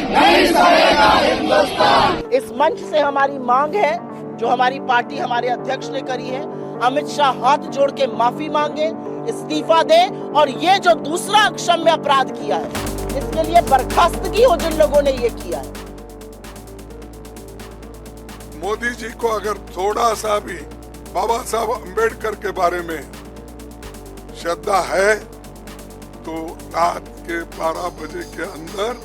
नहीं सहेगा हिंदुस्तान। इस मंच से हमारी मांग है, जो हमारी पार्टी हमारे अध्यक्ष ने करी है, अमित शाह हाथ जोड़ के माफी मांगे, इस्तीफा दे और ये जो दूसरा अक्षम्य अपराध किया है, इसके लिए बर्खास्तगी हो जिन लोगों ने ये किया है। मोदी जी को अगर थोड़ा सा भी बाबा साहब अम्बेडकर के बारे में श्रद्धा है तो रात के 12 बजे के अंदर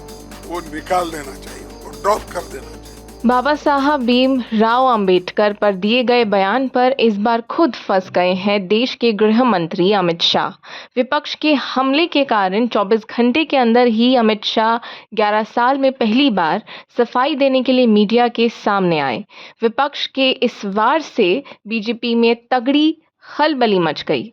वो निकाल देना चाहिए, वो ड्रॉप कर देना चाहिए। बाबा साहब भीमराव अंबेडकर पर दिए गए बयान पर इस बार खुद फंस गए हैं देश के गृह मंत्री अमित शाह। विपक्ष के हमले के कारण 24 घंटे के अंदर ही अमित शाह 11 साल में पहली बार सफाई देने के लिए मीडिया के सामने आए। विपक्ष के इस वार से बीजेपी में तगड़ी खलबली मच गई।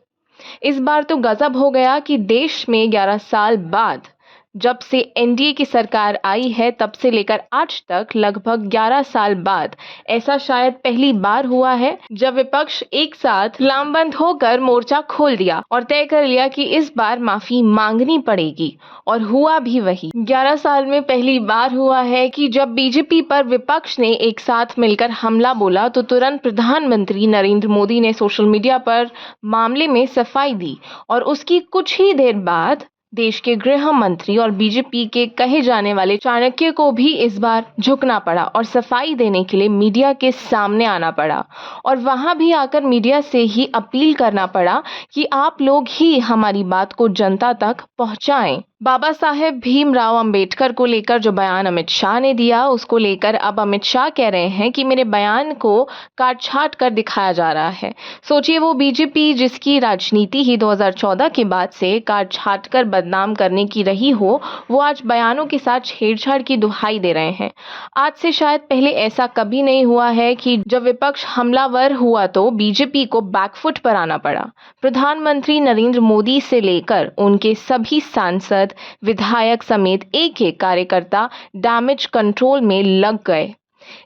इस बार तो गजब हो गया कि देश में 11 साल बाद जब से एनडीए की सरकार आई है तब से लेकर आज तक लगभग 11 साल बाद ऐसा शायद पहली बार हुआ है जब विपक्ष एक साथ लामबंद होकर मोर्चा खोल दिया और तय कर लिया कि इस बार माफी मांगनी पड़ेगी, और हुआ भी वही। 11 साल में पहली बार हुआ है कि जब बीजेपी पर विपक्ष ने एक साथ मिलकर हमला बोला तो तुरंत प्रधानमंत्री नरेंद्र मोदी ने सोशल मीडिया पर मामले में सफाई दी, और उसकी कुछ ही देर बाद देश के गृह मंत्री और बीजेपी के कहे जाने वाले चाणक्य को भी इस बार झुकना पड़ा और सफाई देने के लिए मीडिया के सामने आना पड़ा, और वहां भी आकर मीडिया से ही अपील करना पड़ा कि आप लोग ही हमारी बात को जनता तक पहुंचाएं। बाबा साहेब भीमराव अंबेडकर को लेकर जो बयान अमित शाह ने दिया, उसको लेकर अब अमित शाह कह रहे हैं कि मेरे बयान को काट छाट कर दिखाया जा रहा है। सोचिए, वो बीजेपी जिसकी राजनीति ही 2014 के बाद से काट छाट कर बदनाम करने की रही हो, वो आज बयानों के साथ छेड़छाड़ की दुहाई दे रहे हैं। आज से शायद पहले ऐसा कभी नहीं हुआ है कि जब विपक्ष हमलावर हुआ तो बीजेपी को बैकफुट पर आना पड़ा। प्रधानमंत्री नरेंद्र मोदी से लेकर उनके सभी सांसद, विधायक समेत एक एक कार्यकर्ता डैमेज कंट्रोल में लग गए।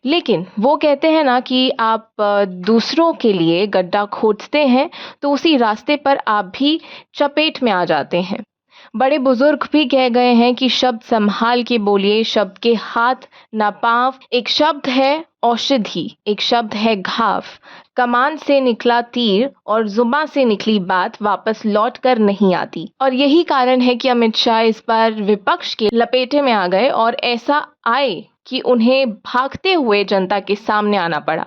लेकिन वो कहते हैं ना कि आप दूसरों के लिए गड्ढा खोदते हैं तो उसी रास्ते पर आप भी चपेट में आ जाते हैं। बड़े बुजुर्ग भी कह गए हैं कि शब्द संभाल के बोलिए, शब्द के हाथ ना पांव। एक शब्द है औषधि, एक शब्द है घाव। कमान से निकला तीर और जुबान से निकली बात वापस लौट कर नहीं आती। और यही कारण है कि अमित शाह इस बार विपक्ष के लपेटे में आ गए और ऐसा आए कि उन्हें भागते हुए जनता के सामने आना पड़ा।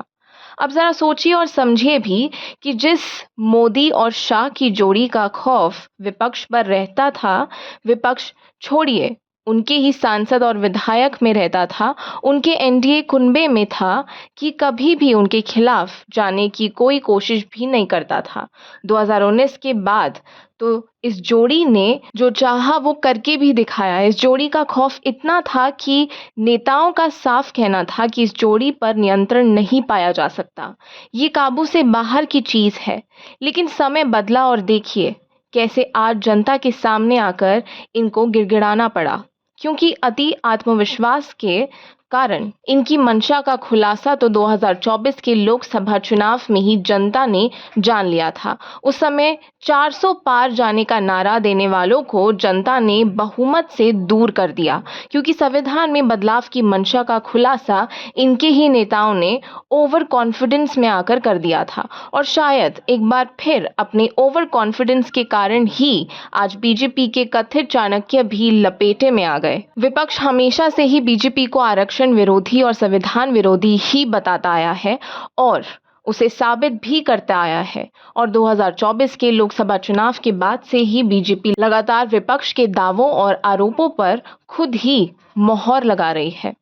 अब जरा सोचिए और समझिए भी कि जिस मोदी और शाह की जोड़ी का खौफ विपक्ष पर रहता था, विपक्ष छोड़िए, उनके ही सांसद और विधायक में रहता था, उनके एनडीए कुनबे में था, कि कभी भी उनके खिलाफ जाने की कोई कोशिश भी नहीं करता था। 2019 के बाद तो इस जोड़ी ने जो चाहा वो करके भी दिखाया। इस जोड़ी का खौफ इतना था कि नेताओं का साफ कहना था कि इस जोड़ी पर नियंत्रण नहीं पाया जा सकता, ये काबू से बाहर की चीज है। लेकिन समय बदला और देखिए कैसे आज जनता के सामने आकर इनको गिड़गिड़ाना पड़ा, क्योंकि अति आत्मविश्वास के कारण इनकी मंशा का खुलासा तो 2024 के लोकसभा चुनाव में ही जनता ने जान लिया था। उस समय 400 पार जाने का नारा देने वालों को जनता ने बहुमत से दूर कर दिया, क्योंकि संविधान में बदलाव की मंशा का खुलासा इनके ही नेताओं ने ओवर कॉन्फिडेंस में आकर कर दिया था। और शायद एक बार फिर अपने ओवर कॉन्फिडेंस के कारण ही आज बीजेपी के कथित चाणक्य भी लपेटे में आ गए। विपक्ष हमेशा से ही बीजेपी को आरक्षण विरोधी और संविधान विरोधी ही बताता आया है और उसे साबित भी करता आया है। और 2024 के लोकसभा चुनाव के बाद से ही बीजेपी लगातार विपक्ष के दावों और आरोपों पर खुद ही मोहर लगा रही है।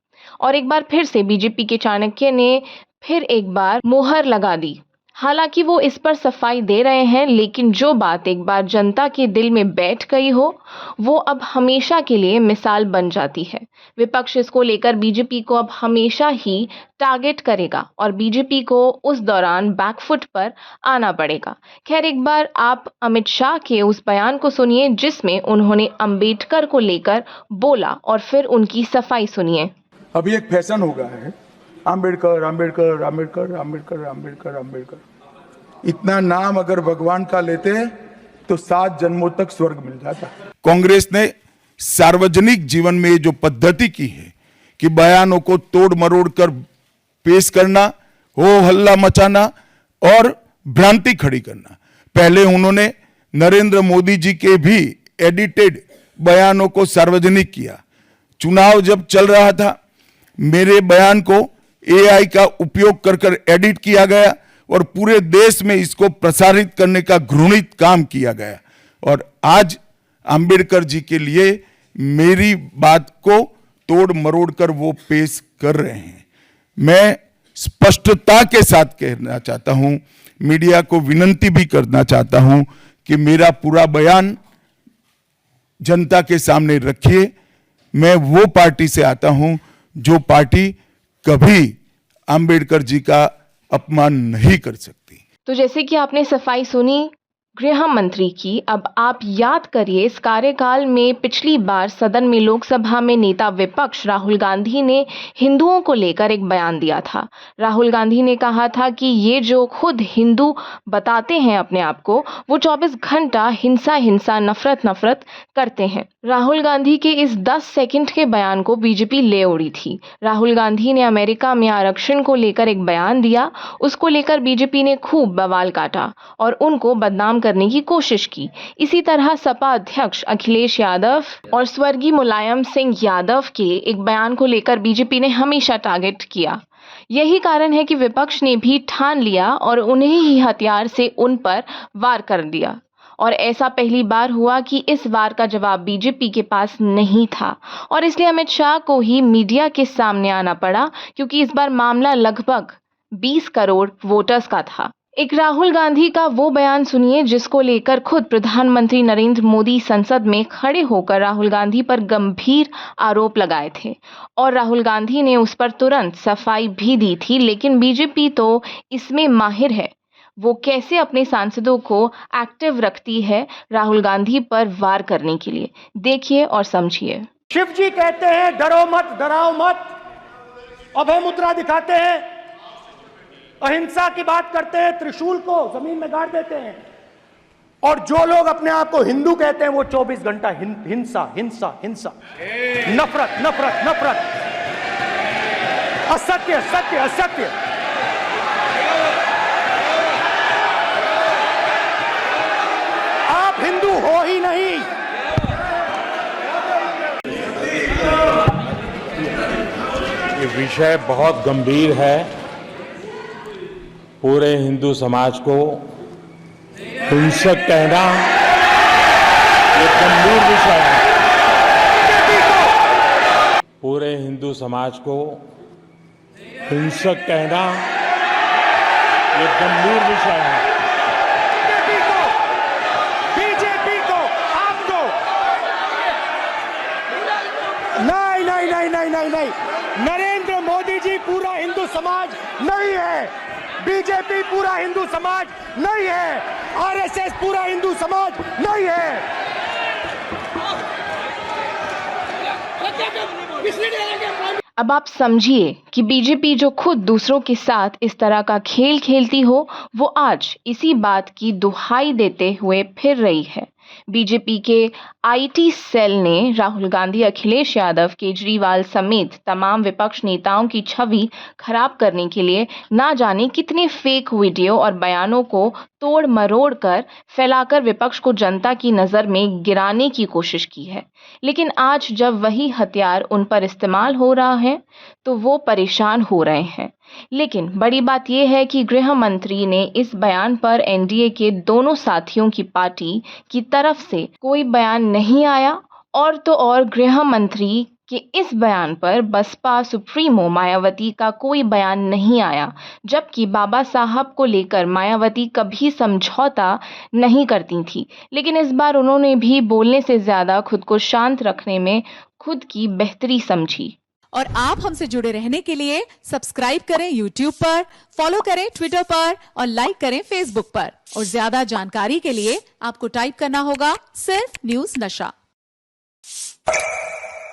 और एक बार फिर से बीजेपी के चाणक्य ने फिर एक बार मोहर लगा दी। हालांकि वो इस पर सफाई दे रहे हैं, लेकिन जो बात एक बार जनता के दिल में बैठ गई हो, वो अब हमेशा के लिए मिसाल बन जाती है। विपक्ष इसको लेकर बीजेपी को अब हमेशा ही टारगेट करेगा और बीजेपी को उस दौरान बैकफुट पर आना पड़ेगा। खैर, एक बार आप अमित शाह के उस बयान को सुनिए जिसमें उन्होंने अंबेडकर को लेकर बोला, और फिर उनकी सफाई सुनिए। अभी एक फैशन हो गया है, अंबेडकर अंबेडकर अंबेडकर अंबेडकर अंबेडकर अंबेडकर। इतना नाम अगर भगवान का लेते तो 7 जन्मों तक स्वर्ग मिल जाता। कांग्रेस ने सार्वजनिक जीवन में जो पद्धति की है कि बयानों को तोड़ मरोड़ कर पेश करना, हो हल्ला मचाना और भ्रांति खड़ी करना। पहले उन्होंने नरेंद्र मोदी जी के भी एडिटेड बयानों को सार्वजनिक किया। चुनाव जब चल रहा था, मेरे बयान को एआई का उपयोग कर एडिट किया गया और पूरे देश में इसको प्रसारित करने का घृणित काम किया गया। और आज अंबेडकर जी के लिए मेरी बात को तोड़ मरोड़ कर वो पेश कर रहे हैं। मैं स्पष्टता के साथ कहना चाहता हूं, मीडिया को विनती भी करना चाहता हूं कि मेरा पूरा बयान जनता के सामने रखिए। मैं वो पार्टी से आता हूं जो पार्टी कभी अंबेडकर जी का अपमान नहीं कर सकती। तो जैसे कि आपने सफाई सुनी गृह मंत्री की, अब आप याद करिए इस कार्यकाल में पिछली बार सदन में लोकसभा में नेता विपक्ष राहुल गांधी ने हिंदुओं को लेकर एक बयान दिया था। राहुल गांधी ने कहा था कि ये जो खुद हिंदू बताते हैं अपने आप को, वो 24 घंटा हिंसा नफरत करते हैं। राहुल गांधी के इस 10 सेकंड के बयान को बीजेपी ले उड़ी थी। राहुल गांधी ने अमेरिका में आरक्षण को लेकर एक बयान दिया, उसको लेकर बीजेपी ने खूब बवाल काटा और उनको बदनाम करने की कोशिश की। इसी तरह सपा अध्यक्ष अखिलेश यादव और स्वर्गीय मुलायम सिंह यादव के एक बयान को लेकर बीजेपी ने हमेशा टारगेट किया। यही कारण है कि विपक्ष ने भी ठान लिया और उन्हें ही हथियार से उन पर वार कर दिया। और ऐसा पहली बार हुआ कि इस वार का जवाब बीजेपी के पास नहीं था और इसलिए अमित शाह को ही मीडिया के सामने आना पड़ा, क्योंकि इस बार मामला लगभग 20 करोड़ वोटर्स का था। एक राहुल गांधी का वो बयान सुनिए जिसको लेकर खुद प्रधानमंत्री नरेंद्र मोदी संसद में खड़े होकर राहुल गांधी पर गंभीर आरोप लगाए थे और राहुल गांधी ने उस पर तुरंत सफाई भी दी थी। लेकिन बीजेपी तो इसमें माहिर है, वो कैसे अपने सांसदों को एक्टिव रखती है राहुल गांधी पर वार करने के लिए। देखिए और समझिए। शिव जी कहते हैं डरो मत, डराओ मत, अभय मुद्रा दिखाते हैं, अहिंसा की बात करते हैं, त्रिशूल को जमीन में गाड़ देते हैं, और जो लोग अपने आप को हिंदू कहते हैं वो 24 घंटा हिंसा हिंसा हिंसा, नफरत नफरत नफरत, असत्य सत्य असत्य। आप हिंदू हो ही नहीं। ये विषय बहुत गंभीर है। पूरे हिंदू समाज को हिंसक कहना ये गंभीर विषय है। पूरे हिंदू समाज को हिंसक कहना ये गंभीर विषय है। बीजेपी को, आपको नहीं नहीं नहीं नहीं नहीं नहीं, नरेंद्र मोदी जी पूरा हिंदू समाज नहीं है, बीजेपी पूरा हिंदू समाज नहीं है, आरएसएस पूरा हिंदू समाज नहीं है। अब आप समझिए कि बीजेपी जो खुद दूसरों के साथ इस तरह का खेल खेलती हो, वो आज इसी बात की दुहाई देते हुए फिर रही है। बीजेपी के आईटी सेल ने राहुल गांधी, अखिलेश यादव, केजरीवाल समेत तमाम विपक्ष नेताओं की छवि खराब करने के लिए ना जाने कितने फेक वीडियो और बयानों को तोड़ मरोड़ कर फैलाकर विपक्ष को जनता की नजर में गिराने की कोशिश की है। लेकिन आज जब वही हथियार उन पर इस्तेमाल हो रहा है तो वो परेशान हो रहे हैं। लेकिन बड़ी बात यह है कि गृह मंत्री ने इस बयान पर एनडीए के दोनों साथियों की पार्टी की तरफ से कोई बयान नहीं आया, और तो और गृह मंत्री के इस बयान पर बसपा सुप्रीमो मायावती का कोई बयान नहीं आया, जबकि बाबा साहब को लेकर मायावती कभी समझौता नहीं करती थी। लेकिन इस बार उन्होंने भी बोलने से ज्यादा खुद को शांत रखने में खुद की बेहतरी समझी। और आप हमसे जुड़े रहने के लिए सब्सक्राइब करें YouTube पर, फॉलो करें Twitter पर और लाइक करें Facebook पर। और ज्यादा जानकारी के लिए आपको टाइप करना होगा सिर्फ न्यूज़ नशा।